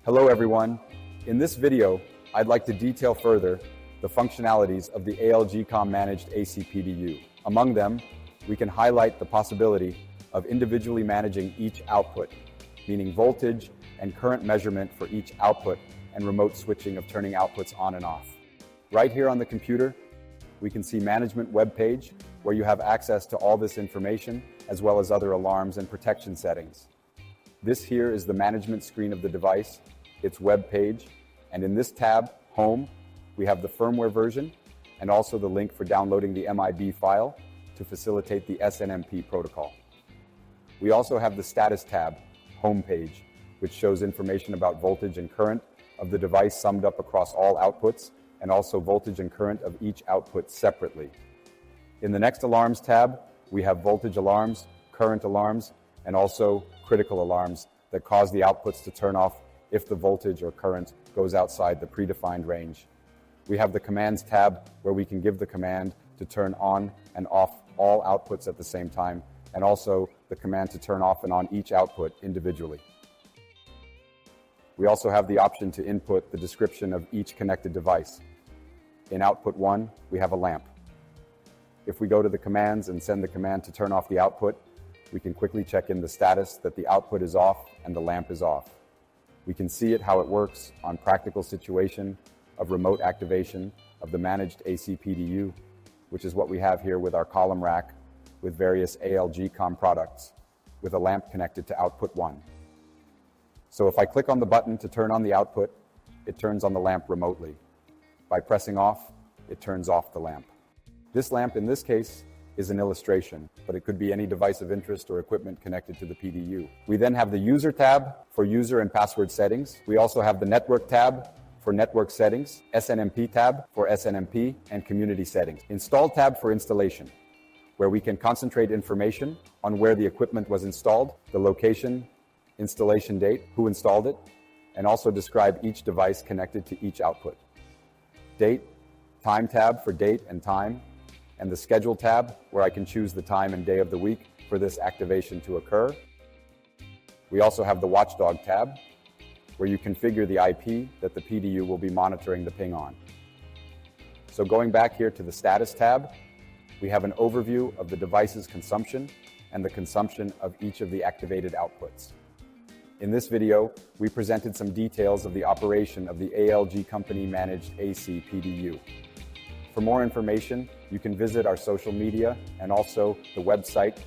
Hello everyone. In this video, I'd like to detail further the functionalities of the ALGpower Managed AC PDU. Among them, we can highlight the possibility of individually managing each output, meaning voltage and current measurement for each output and remote switching of turning outputs on and off. Right here on the computer, we can see management web page where you have access to all this information as well as other alarms and protection settings. This here is the management screen of the device, its web page, and in this tab, Home, we have the firmware version and also the link for downloading the MIB file to facilitate the SNMP protocol. We also have the Status tab, Home page, which shows information about voltage and current of the device summed up across all outputs and also voltage and current of each output separately. In the Next Alarms tab, we have voltage alarms, current alarms, and also critical alarms that cause the outputs to turn off if the voltage or current goes outside the predefined range. We have the Commands tab where we can give the command to turn on and off all outputs at the same time, and also the command to turn off and on each output individually. We also have the option to input the description of each connected device. In output 1, we have a lamp. If we go to the commands and send the command to turn off the output, we can quickly check in the status that the output is off and the lamp is off. We can see how it works on practical situation of remote activation of the Managed AC PDU, which is what we have here with our column rack with various ALGpower products, with a lamp connected to output 1. So if I click on the button to turn on the output, it turns on the lamp remotely. By pressing off, it turns off the lamp. This lamp in this case is an illustration, but it could be any device of interest or equipment connected to the PDU. We then have the User tab for user and password settings. We also have the Network tab for network settings, SNMP tab for SNMP and community settings, Install tab for installation, where we can concentrate information on where the equipment was installed, the location, installation date, who installed it, and also describe each device connected to each output. Date, Time tab for date and time, and the Schedule tab where I can choose the time and day of the week for this activation to occur. We also have the Watchdog tab where you configure the IP that the PDU will be monitoring the ping on. So going back here to the Status tab, we have an overview of the device's consumption and the consumption of each of the activated outputs. In this video, we presented some details of the operation of the ALG Company Managed AC PDU. For more information, you can visit our social media and also the website